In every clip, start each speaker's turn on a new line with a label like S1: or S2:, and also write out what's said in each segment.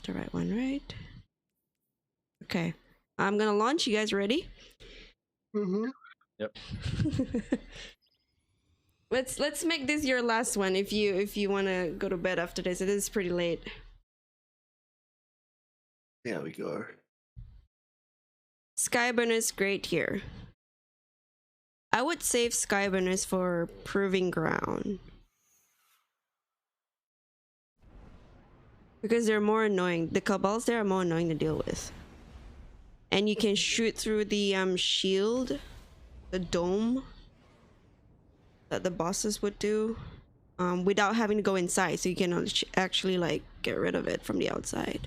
S1: the right one, right? Okay. I'm gonna launch. You guys ready?
S2: Mm-hmm.
S3: Yep.
S1: Let's make this your last one if you wanna go to bed after this. It is pretty late.
S2: There we go.
S1: Skyburner's great here. I would save Skyburners for Proving Ground. Because they're more annoying. The Cabals there are more annoying to deal with. And you can shoot through the shield, the dome that the bosses would do, without having to go inside, so you can actually like get rid of it from the outside.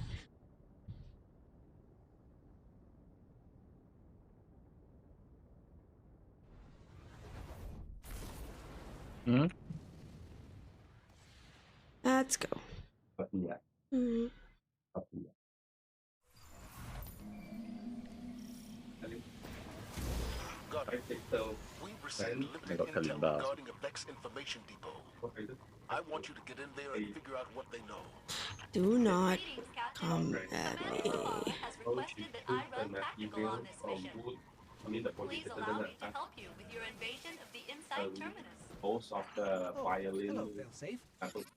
S3: Hmm.
S1: Let's go.
S3: Yeah.
S1: Mhm.
S4: We've received limited
S3: got
S4: intel
S3: bars.
S4: regarding a Vex information depot. I want you to get in there and figure out what they know.
S1: Do not
S5: Greetings, Captain.
S1: come at
S5: Commander Warlock
S1: me.
S5: has requested that I run tactical on this mission. Please allow me to help you with your invasion of the inside terminus.
S6: Most of the violin.
S7: Hello, Failsafe.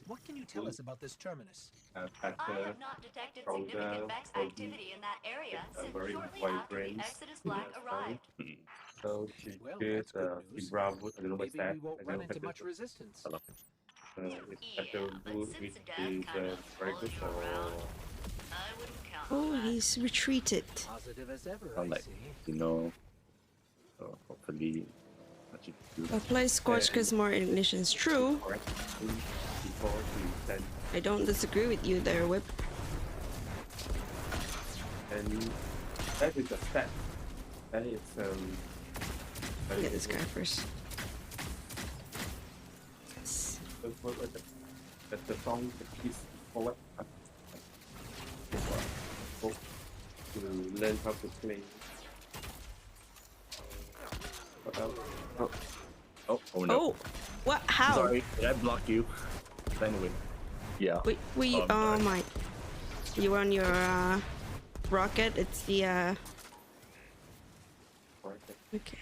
S7: What can you tell us about this terminus?
S5: I have not detected significant Vex activity in that area since
S6: very
S5: shortly
S6: wide
S5: after the
S6: range.
S5: Exodus Black arrived.
S6: So she
S7: Well,
S6: did
S7: that's good news.
S6: Bravo. I don't know what's
S7: Maybe
S6: that.
S7: we won't run into much resistance.
S6: It's
S5: Yeah,
S6: better
S5: but
S6: wood,
S5: since
S6: which
S5: the death
S6: is
S5: kind of
S6: very
S5: follows
S6: good
S5: you
S6: for.
S5: around, I wouldn't count on
S1: Oh,
S5: that.
S1: he's retreated.
S7: Positive as ever,
S3: Sound
S7: I
S3: like,
S7: see.
S3: you know, so hopefully, what you do.
S1: Apply Scorch because more ignition is true.
S6: Before she sent,
S1: I don't disagree with you there, Whip.
S6: and that is a stat. That is
S1: Get this guy first. Yes.
S6: That's the song, the piece forward. To learn how to play.
S3: Oh no.
S1: Oh, what? How?
S3: Sorry, did I block you? Anyway, yeah.
S1: We
S3: Oh,
S1: oh
S3: I'm
S1: my. You on your rocket? It's the okay.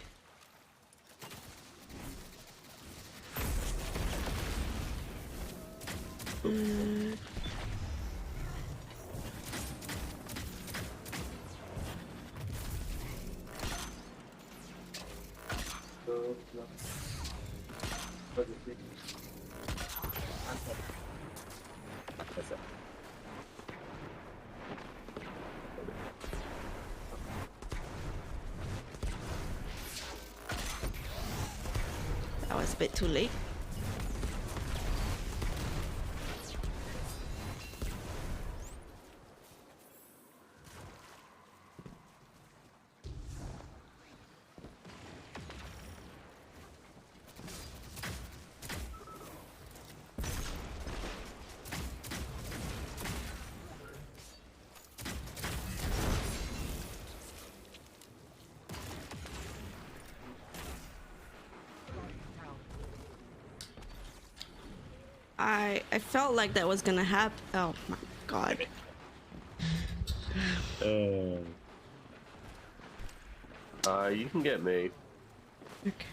S3: That's it.
S1: That was a bit too late. I felt like that was gonna happen. Oh my god.
S6: You can get me.
S1: Okay.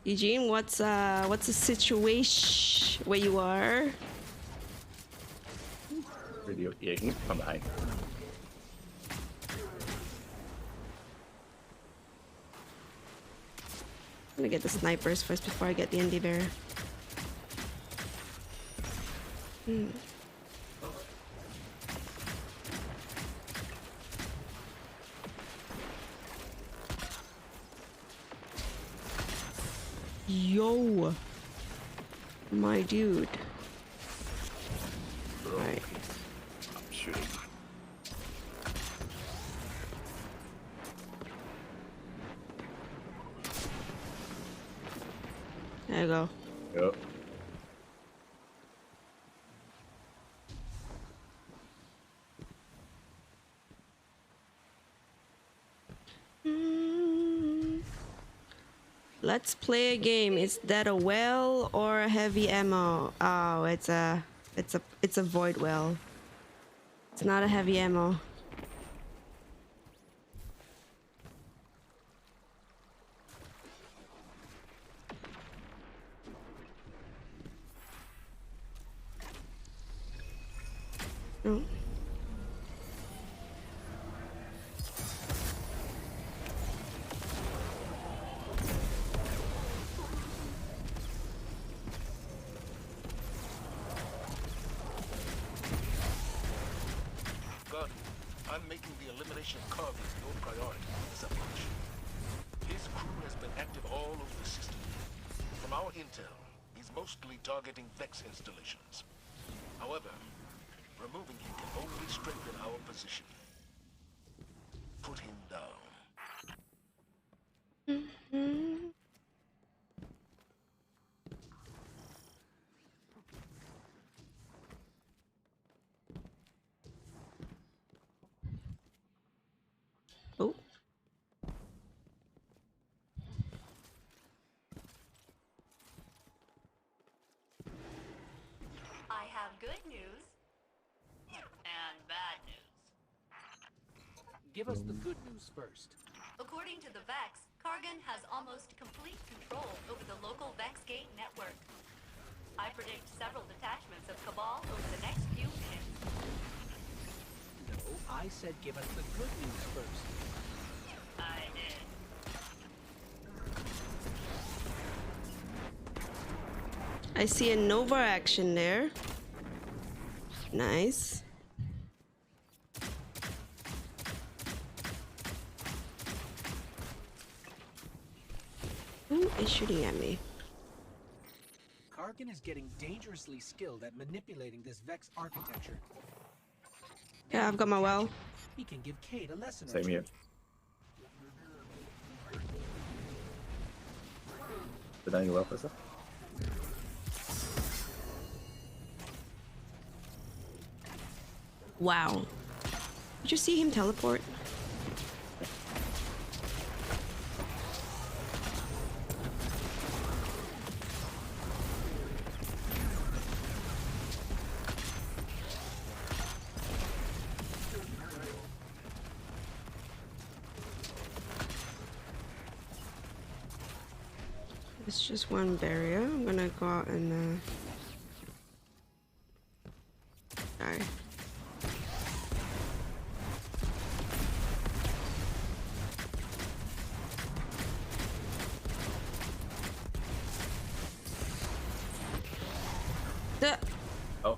S1: Eugene, what's the situation where you are?
S3: Radio, yeah, you can come behind.
S1: I'm gonna get the snipers first before I get the ND bearer. Yo, my dude. Right.
S3: I'm shooting.
S1: There you go.
S3: Yep.
S1: Let's play a game. Is that a well or a heavy ammo? Oh, it's a void well. It's not a heavy ammo. Oh.
S4: God, I'm making the elimination of Carvey your priority in this operation. His crew has been active all over the system. From our intel, he's mostly targeting Vex installations. However, removing him can only strengthen our position. Put him down.
S1: Oh.
S5: I have good news and bad news.
S7: Give us the good news first.
S5: According to the Vex, Kargan has almost complete control over the local Vex Gate network. I predict several detachments of Cabal over the next few minutes.
S7: No, I said give us the good news first.
S5: I did.
S1: I see a Nova action there. Nice. Who is shooting at me?
S7: Kargan is getting dangerously skilled at manipulating this Vex architecture.
S1: Yeah, I've got my well.
S7: He can give Kate a lesson.
S3: Same here. Did I go well for that?
S1: Wow. Did you see him teleport? It's just one barrier. I'm gonna go out and die.
S3: Oh.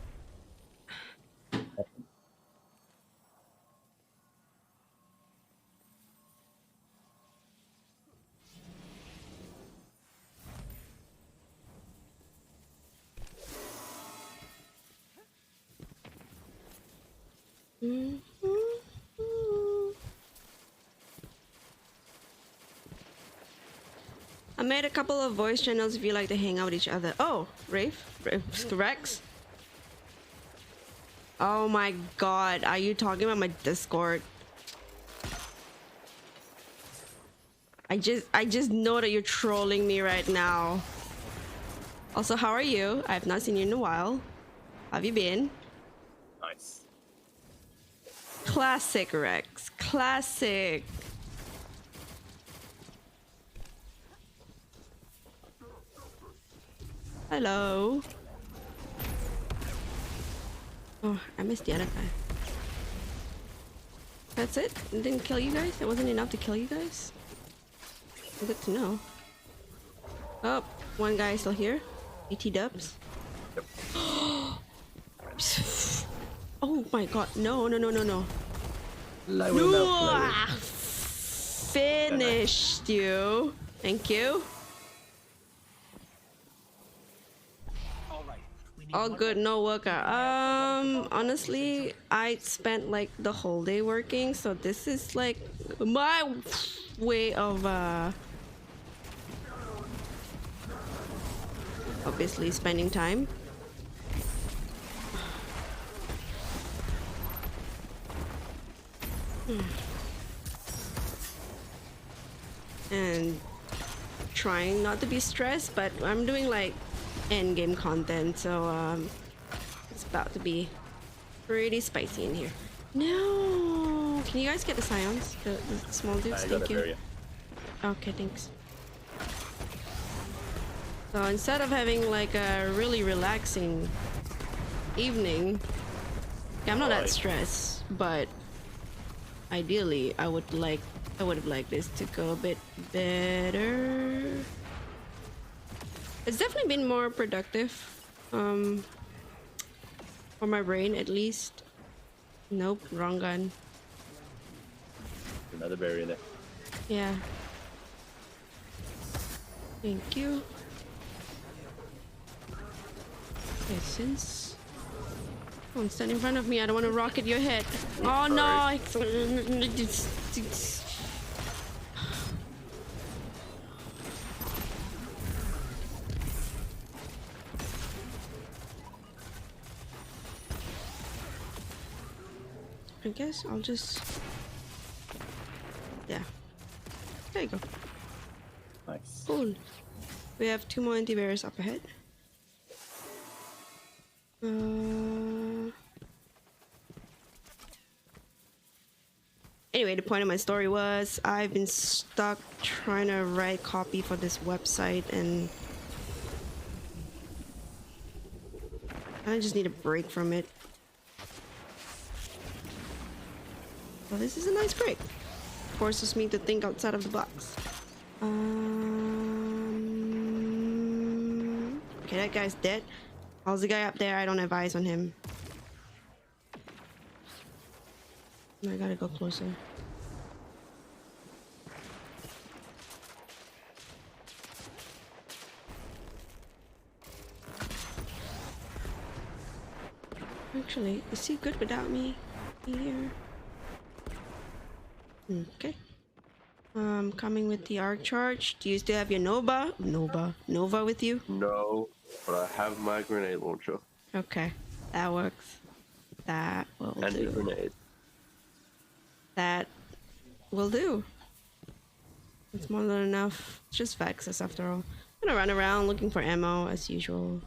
S1: I made a couple of voice channels if you like to hang out with each other. Oh, Rex. Oh my god, are you talking about my Discord? I just know that you're trolling me right now. Also, how are you? I have not seen you in a while. How have you been?
S3: Nice.
S1: Classic, Rex. Classic. Hello. Oh, I missed the other guy. That's it? It didn't kill you guys? It wasn't enough to kill you guys? Good to know. Oh, one guy still here. ET dubs.
S3: Yep.
S1: Oh my god. No.
S3: I will
S1: No!
S3: not play.
S1: Finished you. Thank you.
S7: All right. We need
S1: All
S7: one
S1: good,
S7: more.
S1: no workout. Honestly, I spent like the whole day working, so this is like my way of obviously spending time. And trying not to be stressed, but I'm doing like end game content, so it's about to be pretty spicy in here. No, can you guys get the scions, the small dudes?
S3: I got
S1: Thank
S3: a
S1: you.
S3: barrier.
S1: Okay, thanks. So instead of having like a really relaxing evening, yeah, I'm not that stressed, but ideally I would have liked this to go a bit better. It's definitely been more productive, for my brain at least. Nope, wrong gun.
S3: Another barrier there.
S1: Yeah. Thank you. Essence. Don't stand in front of me. I don't want to rocket your head. Oh no! I guess I'll just... Yeah. There you go.
S3: Nice.
S1: Cool. We have 2 more antivirus up ahead. Anyway, the point of my story was I've been stuck trying to write copy for this website, and I just need a break from it. Well, this is a nice break. Forces me to think outside of the box. Okay, that guy's dead. How's the guy up there? I don't have eyes on him. I gotta go closer. Actually, is he good without me here? Okay. Coming with the arc charge. Do you still have your Nova with you?
S2: No, but I have my grenade launcher.
S1: Okay, that works. That will
S2: And
S1: do.
S2: a grenade.
S1: That will do. It's more than enough. It's just Vexus after all. I'm gonna run around looking for ammo as usual.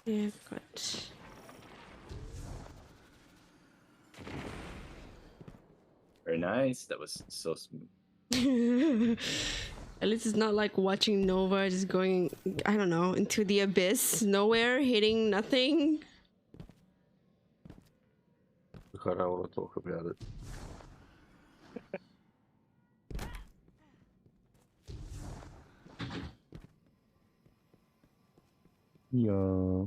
S1: Yeah, I've got...
S3: Very nice. That was so smooth.
S1: At least it's not like watching Nova just going, I don't know, into the abyss, nowhere, hitting nothing.
S2: Look, I don't want to talk about it.
S3: Yeah.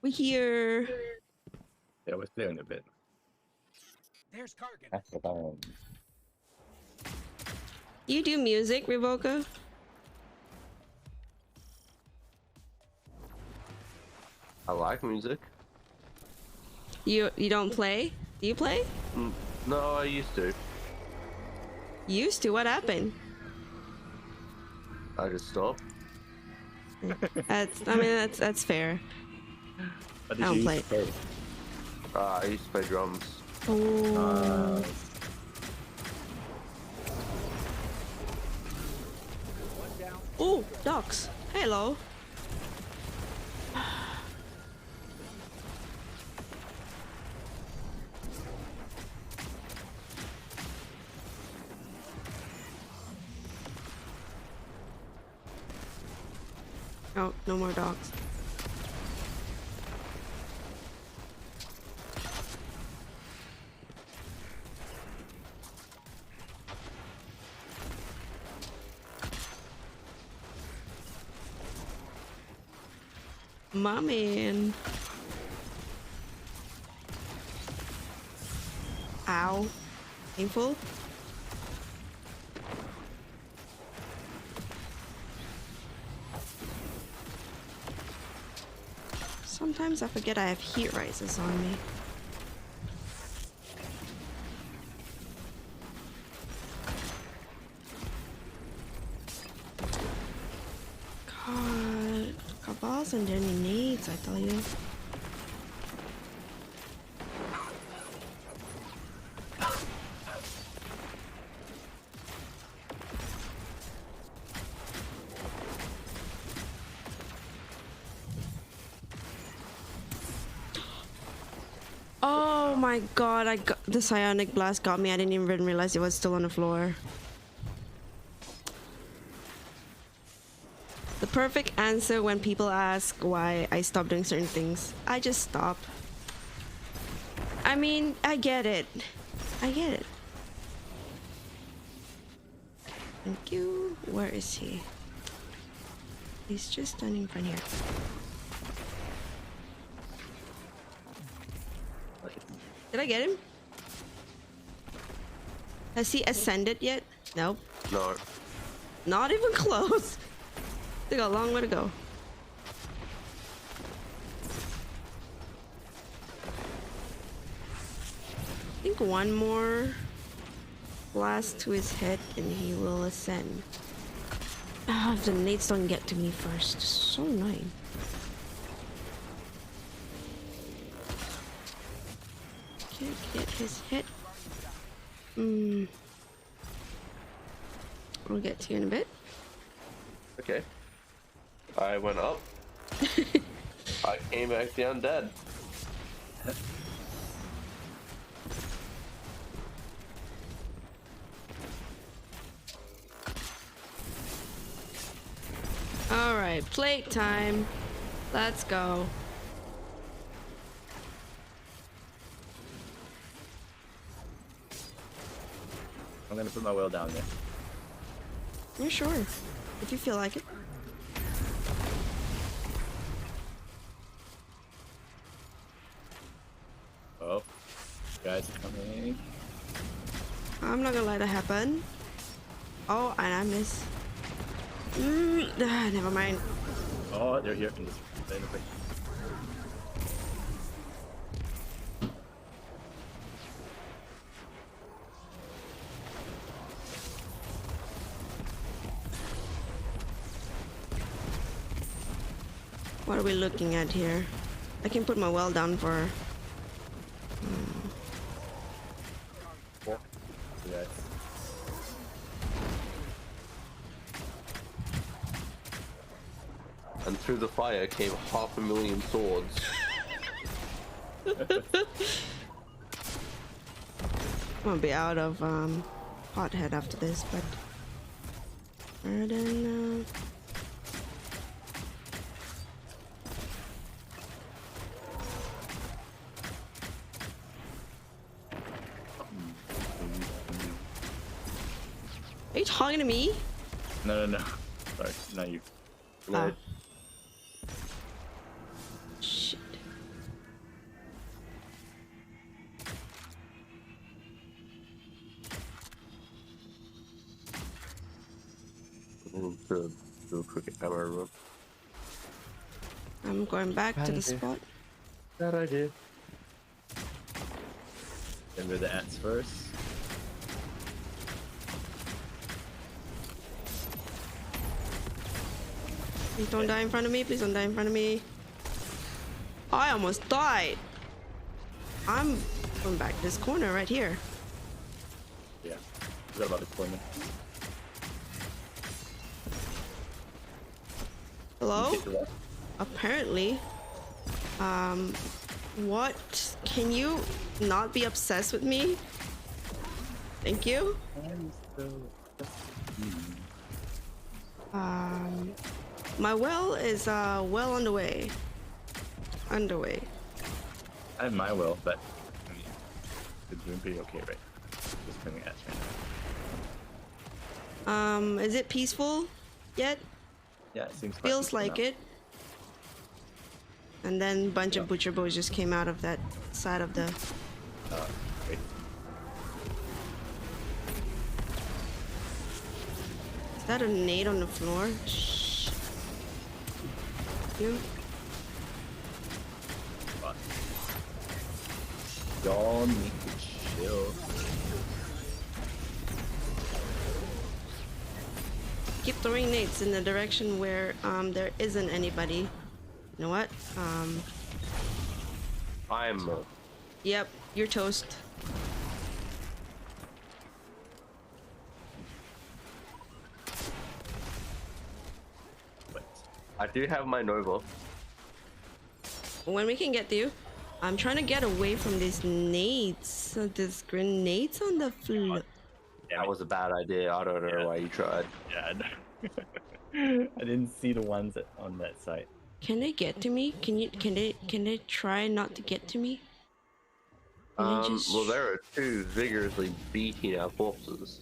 S1: We're here.
S3: Yeah, we're clearing a bit.
S7: There's Kargan.
S3: That's the bomb.
S1: You do music, Revoca?
S2: I like music.
S1: You don't play? Do you play?
S2: No, I used to.
S1: Used to? What happened?
S2: I just stopped.
S1: That's fair.
S3: What
S1: I don't
S3: did you
S1: play.
S3: use to play?
S2: I used to play drums.
S1: Oh. Oh, dogs. Hello. Oh, no more dogs. My man. Ow. Painful. Sometimes I forget I have heat rises on me. God, cabals and their nades, I tell you. Oh my god, the psionic blast got me. I didn't even realize it was still on the floor. The perfect answer when people ask why I stop doing certain things. I just stop. I mean, I get it. I get it. Thank you. Where is he? He's just standing in front here. Did I get him? Has he ascended yet? Nope.
S2: No.
S1: Not even close. They got a long way to go. I think one more blast to his head and he will ascend. Ah, the nades don't get to me first. So annoying. Can't get his head. I'll get to you in a bit.
S2: Okay. I went up. I came back down dead.
S1: All right, plate time. Let's go.
S3: I'm gonna put my well down there.
S1: Yeah, sure. If you feel like it.
S3: Oh, guys are coming.
S1: I'm not gonna let that happen. Oh, and I miss. Never mind.
S3: Oh, they're here in this lane of
S1: What are we looking at here? I can put my well down for.
S3: Yes.
S2: And through the fire came 500,000 swords.
S1: I'm gonna be out of hothead after this, but. Then, Are you talking to me?
S3: No. Sorry, not you.
S1: Oh. Shit.
S2: To do a quick camera run.
S1: I'm going back to the spot.
S2: That I did.
S3: Remember the ants first.
S1: Please don't die in front of me. Please don't die in front of me. I almost died. I'm going back this corner right here.
S3: Yeah, forgot about deployment.
S1: Hello? Apparently. What? Can you not be obsessed with me? Thank you. My well is well underway. Underway.
S3: I have my will, but I mean, it's doing pretty okay, right? Just coming at you.
S1: Is it peaceful yet?
S3: Yeah, it seems quite
S1: Feels
S3: peaceful
S1: like
S3: now.
S1: it. And then a bunch of butcher boys just came out of that side of the.
S3: Wait.
S1: Is that a nade on the floor? Shh. You.
S3: But y'all need to chill.
S1: Keep throwing nades in the direction where there isn't anybody. You know what?
S2: I'm.
S1: Yep, you're toast.
S3: But
S2: I do have my Nova.
S1: When we can get to you, I'm trying to get away from these nades. So there's grenades on the floor.
S2: That was a bad idea. I don't know why you tried.
S3: yeah, I didn't see the ones on that site.
S1: Can they get to me? Can they try not to get to me? Can they just-
S2: Well, there are two vigorously beating our corpses.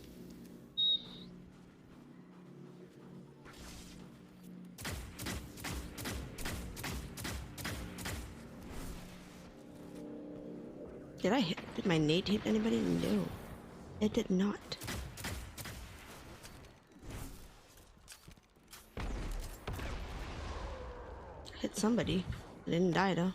S1: Did my nade hit anybody? No, it did not. Hit somebody. I didn't die though.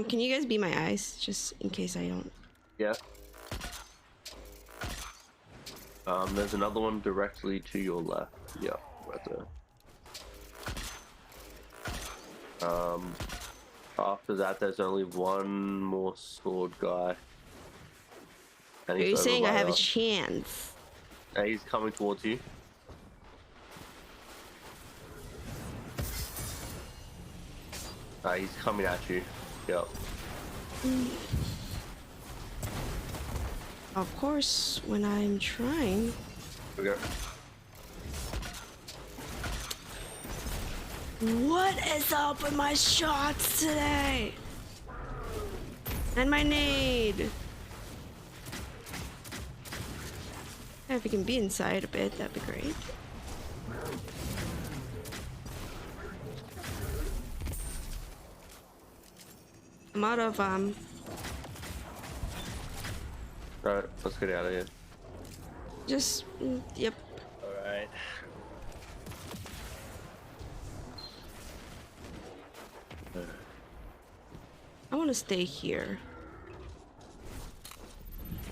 S1: Can you guys be my eyes, just in case I don't?
S2: Yeah. There's another one directly to your left. Yeah, right there. After that, there's only one more sword guy. And
S1: Are you
S2: he's over
S1: saying I
S2: by
S1: have a
S2: us.
S1: chance?
S2: He's coming towards you. He's coming at you. Yep.
S1: Of course, when I'm trying.
S2: We go.
S1: What is up with my shots today? And my nade. If we can be inside a bit, that'd be great. I'm out of
S2: Alright, let's get out of here.
S1: just yep.
S3: Alright.
S1: I want to stay here.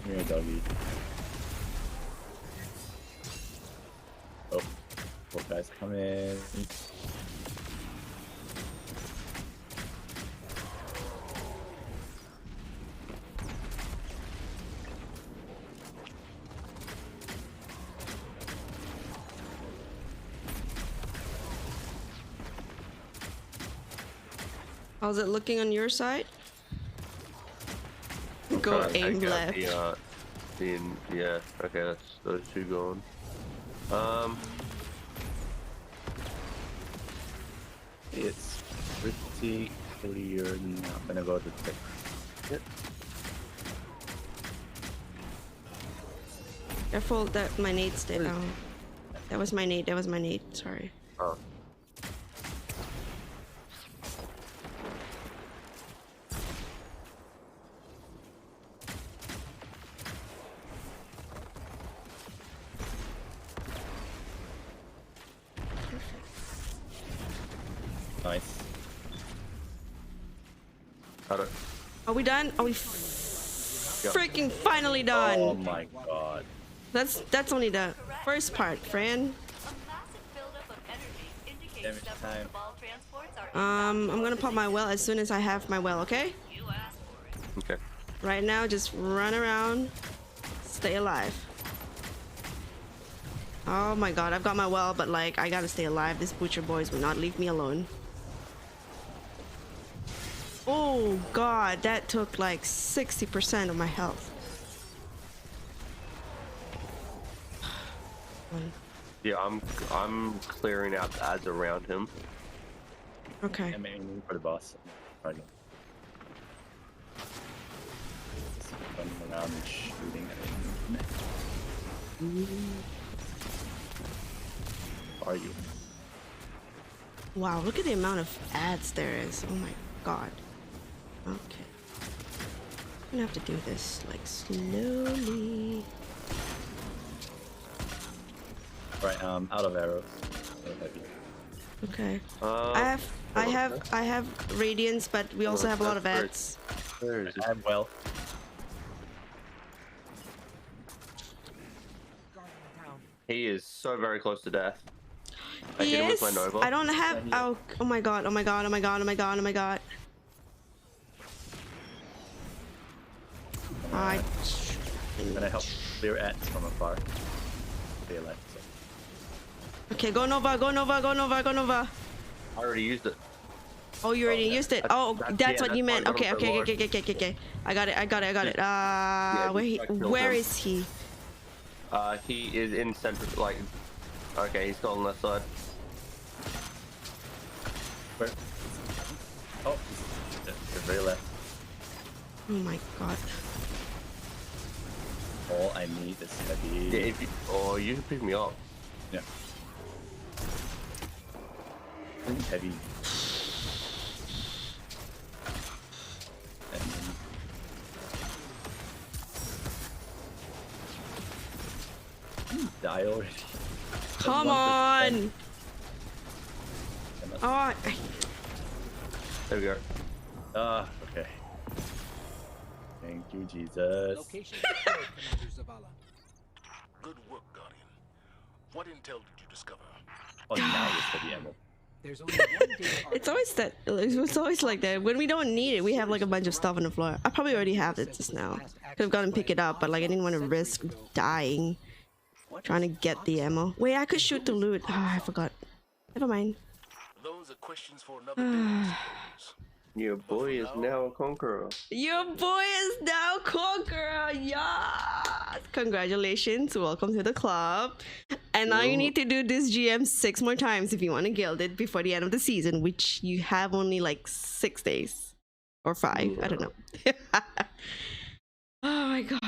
S3: Come here, doggy. Oh, four guys coming.
S1: How's it looking on your side?
S2: I'm
S1: Go
S2: trying to
S1: aim
S2: take out
S1: left.
S2: yeah, okay, that's those two going.
S3: It's pretty clear now. I'm gonna go to the
S2: Yep.
S1: Careful that my nade stay down. That was my nade. That was my nade. Sorry.
S2: Oh.
S3: nice.
S2: Got it.
S1: Are we done? Are we freaking finally done?
S3: Oh my god.
S1: That's only the first part, Fran.
S5: A massive buildup of energy indicates
S3: Damn it,
S5: several
S3: time.
S5: cabal transports are
S1: I'm gonna pop my well as soon as I have my well, okay?
S5: you asked for it.
S2: Okay.
S1: Right now, just run around, stay alive. Oh my god, I've got my well, but like, I gotta stay alive. This butcher boys will not leave me alone. Oh god, that took like 60% of my health.
S2: Yeah, I'm clearing out the ads around him.
S1: Okay.
S3: I'm aiming for the boss. Right. around and shooting at it. Are you?
S1: Wow, look at the amount of ads there is. Oh my god. Okay. I'm gonna have to do this like slowly.
S3: Right, out of arrows. So heavy.
S1: Okay.
S2: Uh,
S1: I have radiance, but we also have a lot of ads.
S2: Where is it?
S3: I have well.
S2: He is so very close to death. I
S1: He
S2: hit him
S1: is.
S2: with my Nova.
S1: I don't have. Oh, oh my god! Oh my god! Oh my god! Oh my god! Oh my god! I.
S3: I'm gonna help clear ants from afar. They left. So.
S1: Okay, go Nova! Go Nova! Go Nova! Go Nova!
S2: I already used it.
S1: Oh, you already used it. Oh, that's what you meant.
S2: why I
S1: Okay,
S2: got him
S1: okay,
S2: for
S1: okay, okay, okay, okay. I got it. I got it. I got it. Where
S2: him.
S1: is he?
S2: He is in center, like, okay, he's still on the left side.
S3: Where? Oh, they're very left.
S1: Oh my god.
S3: All I need is heavy.
S2: Yeah, if you, or you can pick me up.
S3: Yeah. I need heavy. And then... Die already.
S1: Come on! Oh,
S2: There we go.
S3: Ah, okay. Thank you, Jesus.
S7: Location secured, Commander Zavala.
S4: Good work, Guardian. What intel did you discover?
S3: Oh, now it's heavy ammo.
S7: There's only one data
S1: it's always that. It's always like that. When we don't need it, we have like a bunch of stuff on the floor. I probably already have it just now. Could have gone and pick it up, but like I didn't want to risk dying trying to get the ammo. Wait, I could shoot the loot. Oh, I forgot. Never mind.
S4: Those are questions for another day, I suppose.
S2: Your boy is now a conqueror.
S1: Your boy is now conqueror. Yes! Congratulations. Welcome to the club. And now you need to do this GM 6 more times if you want to guild it before the end of the season, which you have only like 6 days or 5. I don't know. Oh my god.